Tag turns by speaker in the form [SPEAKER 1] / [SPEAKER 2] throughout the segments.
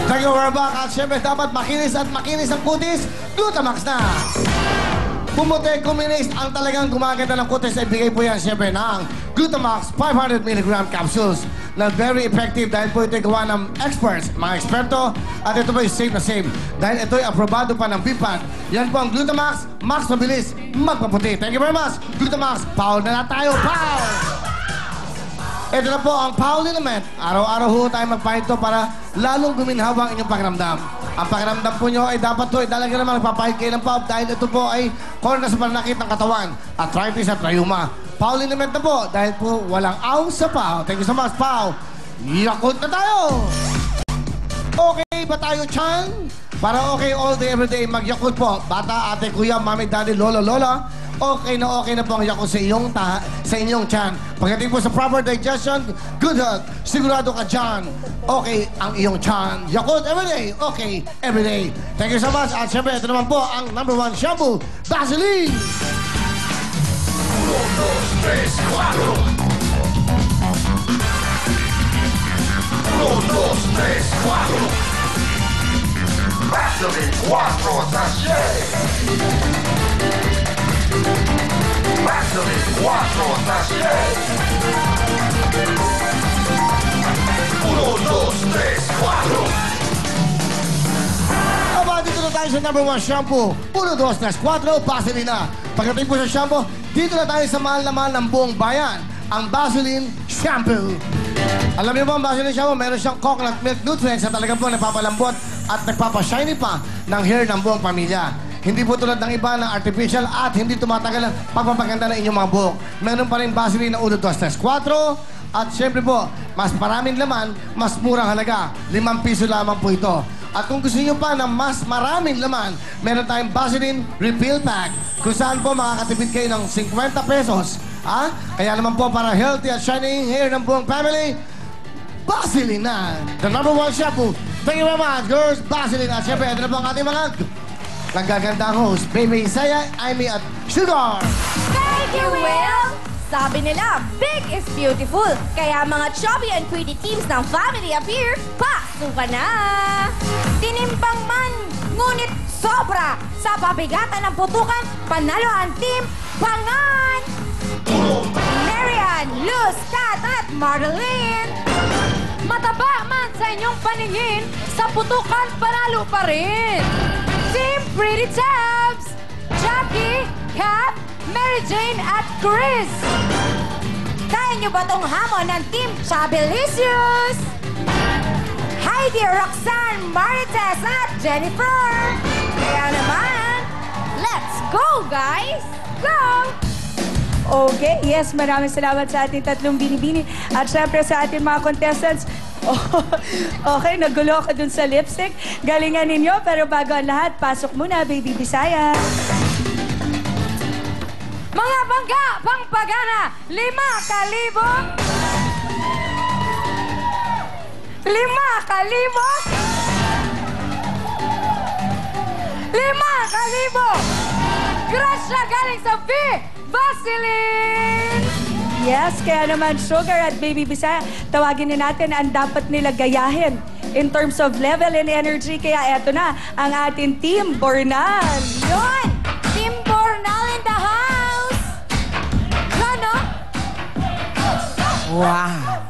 [SPEAKER 1] Thank you, we're back. At syempre, dapat makinis at makinis ang kutis. Glutamax na! Pumuti, kuminis, ang talagang gumaganda ng kutis ay bigay po yan, syempre, ng Glutamax 500mg capsules na very effective dahil po ito'y gawa ng experts, mga eksperto, at ito po ay safe na safe. Dahil ito'y aprobado pa ng BIPAT. Yan po ang Glutamax, max mabilis, magpaputi. Thank you very much. Glutamax, power na tayo, power! Ito na po ang Power Liniment. Araw-araw ho tayo magpahinto para lalong guminhawa ang inyong pakiramdam. Ang pakiramdam po nyo ay dapat po ay talaga naman nagpapahit kayo ng PAW dahil ito po ay corner sa pananakit ng katawan, arthritis at rheuma. Power Liniment na po dahil po walang aw sa PAW. Thank you so much, PAW. Yakult na tayo! Okay ba tayo, Chan? Para okay all day, everyday, mag-Yakult po. Bata, ate, kuya, mami, daddy, lolo, lola. Okay na po ang Yakult sa inyong tiyan. Pagdating po sa proper digestion, good health, sigurado ka dyan. Okay ang iyong tiyan. Yakult everyday, okay everyday. Thank you so much. At syempre, ito naman po ang #1 shampoo, Vaseline! 1, 2, 3, 4. 1, 2, 3, 4. Vaseline 4 sachet. Vaseline 4 sachet. 1, 2, 3, 4. Aba, dito na tayo sa #1 shampoo. 1, 2, 3, 4, Vaseline na. Pagdating po sa shampoo, dito na tayo sa mahal na mahal ng buong bayan. Ang Vaseline Shampoo. Alam niyo ba ang Vaseline Shampoo? Meron siyang coconut milk nutrients na talagang po nagpapalambot at nagpapashiny pa ng hair ng buong pamilya. Hindi po tulad ng iba na artificial at hindi tumatagal ang pagpapaganda ng inyong mga buhok. Meron pa rin Vaseline na 1, 2, 3, 4. At syempre po, mas maraming laman, mas murang halaga. 5 piso lamang po ito. At kung gusto niyo pa ng mas maraming laman, meron tayong Vaseline Refill Pack. Kung saan po makakatipid kayo ng 50 pesos. Ha? Kaya naman po para healthy at shining hair ng buong family, Vaseline na. The #1 shampoo. Thank you very much, girls. Vaseline. At syempre, ito na po ang ating mga nagagandang host, Baby Isaya, Amy at Sugar.
[SPEAKER 2] Thank you, Will! Sabi nila, big is beautiful. Kaya mga chubby and pretty teams ng Family Appear, pasukan na! Tinimbang man, ngunit sobra. Sa pabigatan ng putukan, panalo ang Team Bangan! Marian, Luz, Kat at Marlene. Mataba man sa inyong paningin, sa putukan panalo pa rin. Team Pretty Tabs, Jackie, Kat, Mary Jane at Chris. Kaya niyo ba tong hamon ng Team Chabelicious? Heidi, Roxanne, Marites at Jennifer. Kaya naman, let's go guys! Go!
[SPEAKER 3] Okay, yes, maraming salamat sa ating tatlong binibini. At syempre sa ating mga contestants. Okay, nagulo ako dun sa lipstick. Galingan ninyo, pero bago ang lahat, pasok muna, Baby Bisaya.
[SPEAKER 2] Mga bangga, pangpagana, 5,000. 5,000. 5,000. Grasya galing sa Vaseline!
[SPEAKER 3] Yes, kaya naman Sugar at Baby Bisaya, tawagin na natin ang dapat nila gayahin in terms of level and energy. Kaya eto na ang ating Team Bornal.
[SPEAKER 2] Yun! Team Bornal in the house! Ano?
[SPEAKER 4] Wow!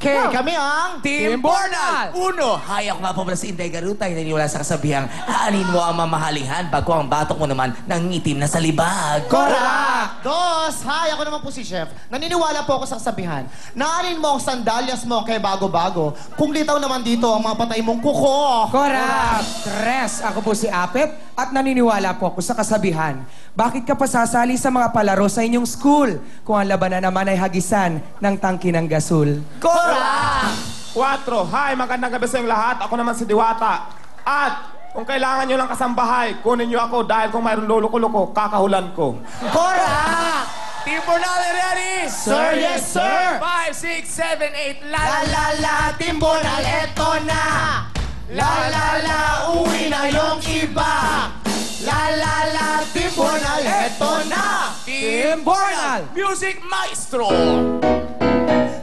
[SPEAKER 4] Okay, kami ang
[SPEAKER 5] Team Bornal!
[SPEAKER 4] Uno, hayak nga po pala si Inday Garutay na niniwala sa kasabihang aanin mo ang mamahalingan bago ang batok mo naman nangitim na sa libag.
[SPEAKER 5] Correct! 2, hi, ako naman po si Chef. Naniniwala po ako sa kasabihan. Naanin mo ang sandalyas mo kay bago-bago. Kung litaw naman dito ang mga patay mong kuko.
[SPEAKER 6] Correct! 3, ako po si Apep at naniniwala po ako sa kasabihan. Bakit ka pa sasali sa mga palaro sa inyong school kung ang labanan naman ay hagisan ng tangki ng gasol?
[SPEAKER 5] Correct!
[SPEAKER 7] 4, hi, magandang gabi sa inyong lahat. Ako naman si Diwata. At kung kailangan nyo ng kasambahay, kunin nyo ako dahil kung mayroong luluko-luko, kakahulan ko.
[SPEAKER 5] Correct!
[SPEAKER 4] Team Bornal, ready?
[SPEAKER 5] Sir, yes, sir!
[SPEAKER 4] 5, 6, 7, 8,
[SPEAKER 5] La la la, Team Bornal, eto na! La la la, uwi na yung iba!
[SPEAKER 1] La la la, Team Bornal, eto na!
[SPEAKER 6] Team Bornal!
[SPEAKER 4] Music Maestro!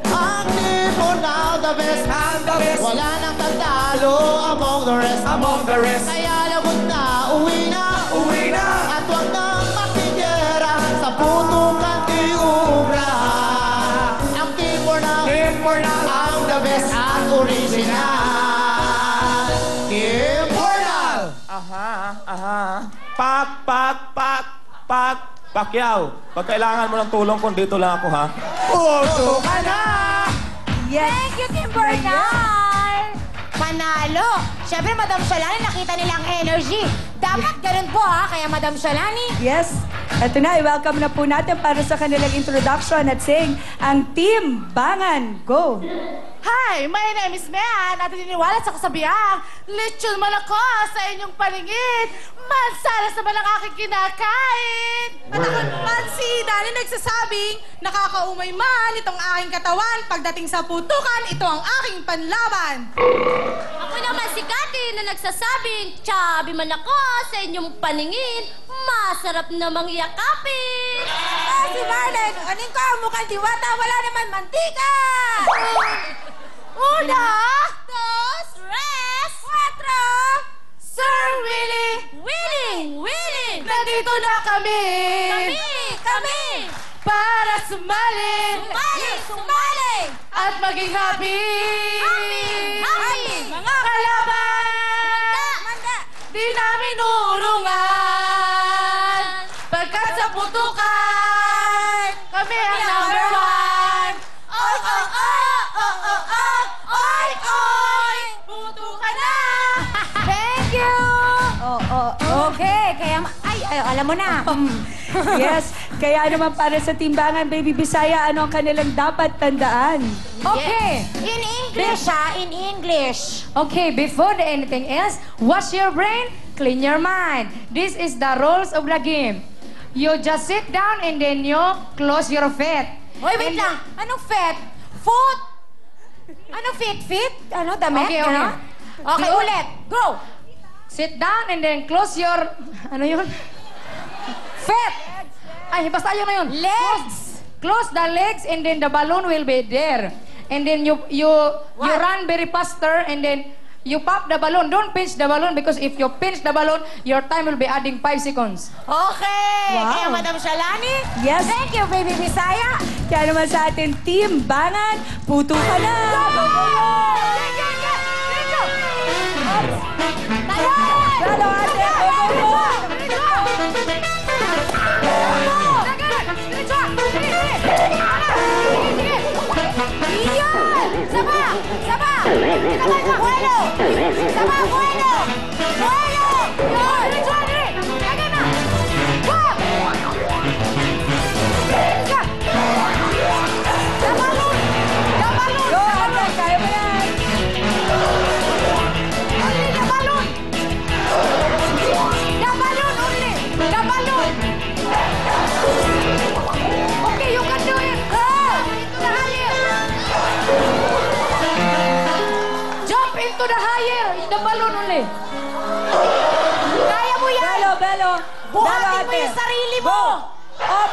[SPEAKER 1] Ang Team Bornal, the best.
[SPEAKER 6] And the best
[SPEAKER 1] Wala nang tatalo among the rest.
[SPEAKER 6] among the rest.
[SPEAKER 1] Kaya labot na, uwi na.
[SPEAKER 6] Uwi na!
[SPEAKER 1] At huwag nang makikera sa putukan di ubra. Ang Team Bornal,
[SPEAKER 6] Team Bornal!
[SPEAKER 1] ang the best at original. Team Bornal!
[SPEAKER 7] Pacquiao, pag kailangan mo ng tulong kung dito lang ako, ha?
[SPEAKER 1] Puto ka na!
[SPEAKER 3] Yes.
[SPEAKER 2] Thank you, Team Bernal!
[SPEAKER 8] Panalo! Siyempre, Madam Shalani, nakita nilang energy. Dapat ganun po, ha? Kaya, Madam Shalani,
[SPEAKER 3] Yes. Ito na, i-welcome na po natin para sa kanilang introduction at sing ang Team Bangan. Go!
[SPEAKER 9] Hi, my name is Mean at naniniwala sa kasabihang lechon man ako sa inyong paningin. Mansanas naman ang aking kinakain. At ako naman si Dani nagsasabing nakakaumay man itong aking katawan. Pagdating sa putukan, ito ang aking panlaban.
[SPEAKER 2] Ako naman si Kati na nagsasabing, "Chabi man ako sa inyong paningin, masarap namang yakapin."
[SPEAKER 8] si Marlon, aning ko, mukhang diwata, wala naman mantika!
[SPEAKER 2] Una, dos, tres, cuatro.
[SPEAKER 9] Sir Willie,
[SPEAKER 2] Willie!
[SPEAKER 9] nandito na kami.
[SPEAKER 2] Kami!
[SPEAKER 9] Para sumali.
[SPEAKER 2] Sumali!
[SPEAKER 9] At maging happy.
[SPEAKER 2] Happy!
[SPEAKER 9] Mga kalaban.
[SPEAKER 2] Manda!
[SPEAKER 9] Di namin urungan. Pagkat sa putukan, kami ang number one. Oy, oy, oy, oy, oy, oy, oy. Putukan na.
[SPEAKER 2] Thank you!
[SPEAKER 8] Okay, kaya... Ay, alam mo na.
[SPEAKER 3] Yes. Kaya naman para sa Team Bangan, Baby Bisaya, ano ang kanilang dapat tandaan?
[SPEAKER 2] Okay.
[SPEAKER 8] In English, ha? In English.
[SPEAKER 2] Okay, before anything else, wash your brain, clean your mind. This is the rules of the game. You just sit down and then you close your feet.
[SPEAKER 8] Hoy, wait lang. Anong fet? Foot? Anong fit? Ano, damit?
[SPEAKER 2] Okay,
[SPEAKER 8] Ano? Okay,
[SPEAKER 2] Go.
[SPEAKER 8] ulit. Go!
[SPEAKER 2] Sit down and then close your... Ano yun? Feet! Ay, basta yun na yun.
[SPEAKER 8] Legs!
[SPEAKER 2] Close the legs and then the balloon will be there. And then you run very faster and then you pop the balloon. Don't pinch the balloon because if you pinch the balloon, your time will be adding 5 seconds.
[SPEAKER 8] Okay!
[SPEAKER 3] Wow.
[SPEAKER 8] Kaya, Madam Shalani,
[SPEAKER 3] Yes.
[SPEAKER 8] thank you, Baby Bisaya.
[SPEAKER 3] Kaya naman sa atin, Team Bangan, puto ka na! Lalo ate, go, go, go!
[SPEAKER 8] Iyon! Sama! Sama! Naman sa kuwelo! Sama, kuwelo! Kuwelo! Yun! Diretso, dire! Lagay na! Wag! Isa! Dabalon! Dabalon!
[SPEAKER 3] Go, ate, kaya mo yan!
[SPEAKER 8] Only dabalon! Dabalon only! Dabalon!
[SPEAKER 2] Okay, you can do it.
[SPEAKER 8] Go! Ito na halil!
[SPEAKER 2] Jump into the higher. The balloon only.
[SPEAKER 8] Kaya mo yan!
[SPEAKER 3] Belo, Belo!
[SPEAKER 8] Buhatin mo yung sarili mo!
[SPEAKER 3] Up!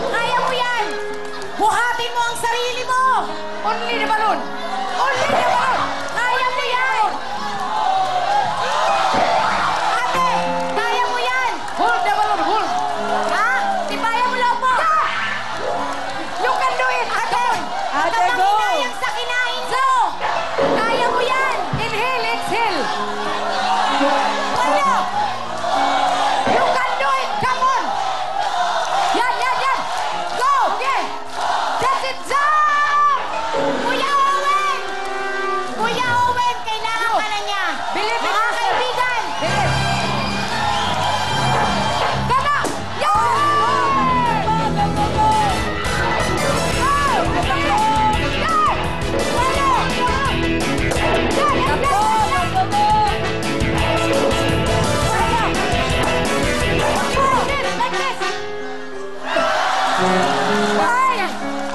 [SPEAKER 8] Kaya mo yan! Buhatin mo ang sarili mo!
[SPEAKER 2] Only the balloon.
[SPEAKER 8] Only the one! Kaya mo yan! Ate! Kaya mo yan!
[SPEAKER 2] Hold the balloon. Hold.
[SPEAKER 8] Ha? Tibayan mo lang mo!
[SPEAKER 2] You can do it.
[SPEAKER 8] Ate!
[SPEAKER 3] Ate,
[SPEAKER 8] Kapag
[SPEAKER 3] go!
[SPEAKER 8] hinayang sa kinain mo! Kaya mo yan!
[SPEAKER 2] Inhale, exhale.
[SPEAKER 8] Ano?
[SPEAKER 2] You can do it. Come on. Yan, yan, yan.
[SPEAKER 8] Go!
[SPEAKER 2] Okay. That's it. Jump.
[SPEAKER 8] Kuya Owen! Kuya Owen, kailangan ka na niya!
[SPEAKER 2] Believe in
[SPEAKER 8] Mga
[SPEAKER 2] yourself.
[SPEAKER 8] kaibigan!
[SPEAKER 2] Kana.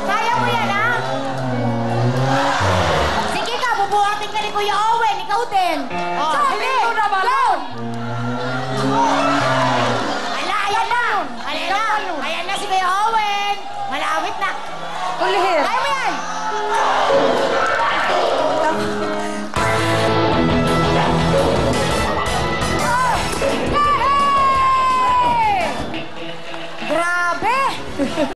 [SPEAKER 8] Kaya mo yan, ha? Sige ka, bubuhatin ka ni Kuya Owen. Ikaw din.
[SPEAKER 2] Jump into the balloon.
[SPEAKER 3] Ulit.
[SPEAKER 8] Kaya mo yan!
[SPEAKER 2] Grabe!